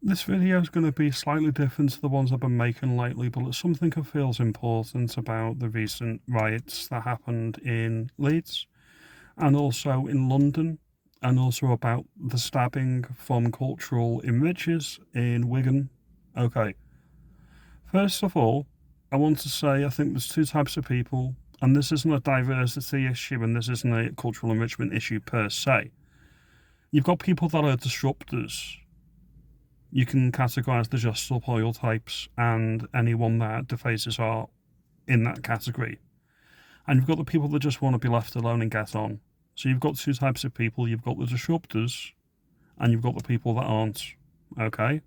This video is going to be slightly different to the ones I've been making lately, but it's something I feel is important about the recent riots that happened in Leeds and also in London, and also about the stabbing from cultural enrichers in Wigan. Okay, first of all, I want to say I think there's two types of people, and this isn't a diversity issue and this isn't a cultural enrichment issue per se. You've got people that are disruptors. You can categorise the just stop oil types and anyone that defaces art in that category. And you've got the people that just want to be left alone and get on. So you've got two types of people. You've got the disruptors and you've got the people that aren't. Okay?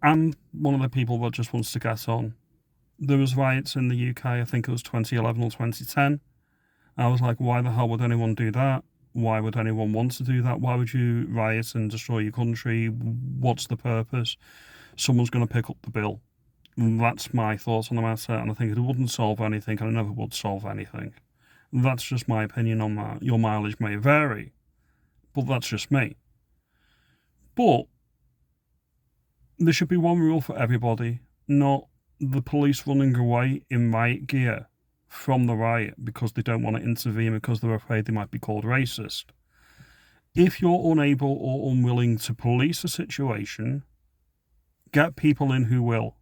I'm one of the people that just wants to get on. There was riots in the UK, I think it was 2011 or 2010. I was like, why the hell would anyone do that? Why would anyone want to do that? Why would you riot and destroy your country? What's the purpose? Someone's going to pick up the bill. That's my thoughts on the matter, and I think it wouldn't solve anything, and it never would solve anything. That's just my opinion on that. Your mileage may vary, but that's just me. But there should be one rule for everybody, not the police running away in riot gear from the riot because they don't want to intervene because they're afraid they might be called racist. If you're unable or unwilling to police a situation, get people in who will.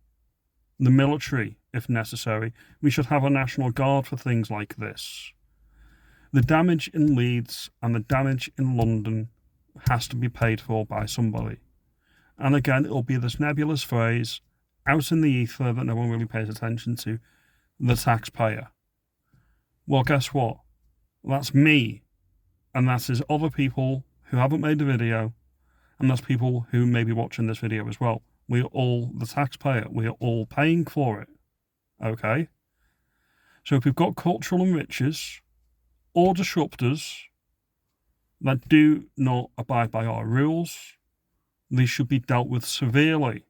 The military, if necessary. We should have a national guard for things like this. The damage in Leeds and the damage in London has to be paid for by somebody. And again, it'll be this nebulous phrase out in the ether that no one really pays attention to, the taxpayer. Well, guess what? That's me, and that is other people who haven't made the video, and that's people who may be watching this video as well. We are all the taxpayer. We are all paying for it. Okay? So if we've got cultural enrichers or disruptors that do not abide by our rules, they should be dealt with severely,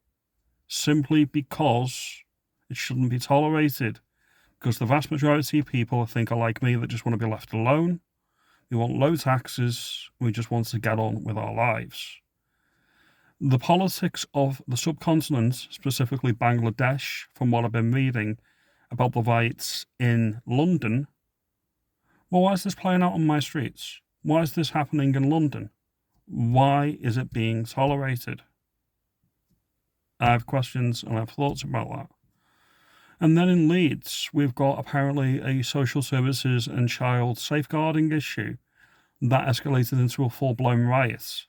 simply because it shouldn't be tolerated. Because the vast majority of people, I think, are like me, that just want to be left alone. We want low taxes. We just want to get on with our lives. The politics of the subcontinent, specifically Bangladesh, from what I've been reading about the riots in London, well, why is this playing out on my streets? Why is this happening in London? Why is it being tolerated? I have questions and I have thoughts about that. And then in Leeds, we've got apparently a social services and child safeguarding issue that escalated into a full-blown riot.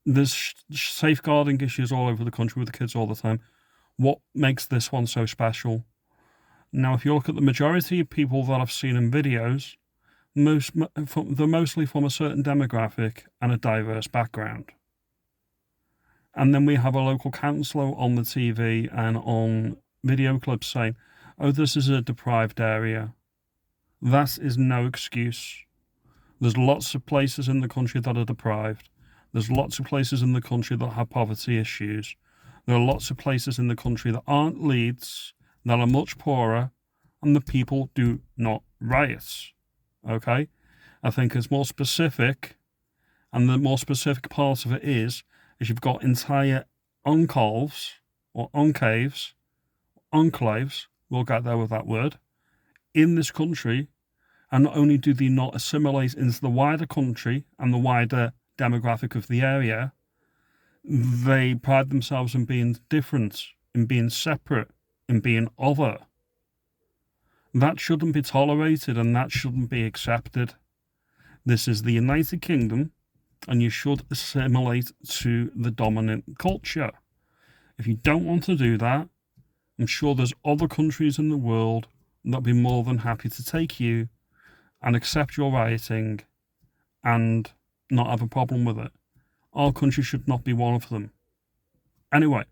There's safeguarding issues all over the country with the kids all the time. What makes this one so special? Now, if you look at the majority of people that I've seen in videos, they're mostly from a certain demographic and a diverse background. And then we have a local councillor on the TV and on video clips saying, oh, this is a deprived area. That is no excuse. There's lots of places in the country that are deprived. There's lots of places in the country that have poverty issues. There are lots of places in the country that aren't Leeds, that are much poorer, and the people do not riot. Okay? I think it's more specific, and the more specific part of it is you've got entire enclaves, we'll get there with that word, in this country, and not only do they not assimilate into the wider country and the wider demographic of the area, they pride themselves in being different, in being separate, in being other. That shouldn't be tolerated and that shouldn't be accepted. This is the United Kingdom, and you should assimilate to the dominant culture. If you don't want to do that, I'm sure there's other countries in the world that'll be more than happy to take you and accept your rioting and not have a problem with it. Our country should not be one of them. Anyway,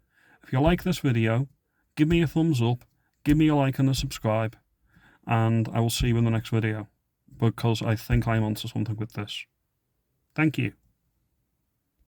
if you like this video, give me a thumbs up, give me a like and a subscribe, and I will see you in the next video, because I think I'm onto something with this. Thank you.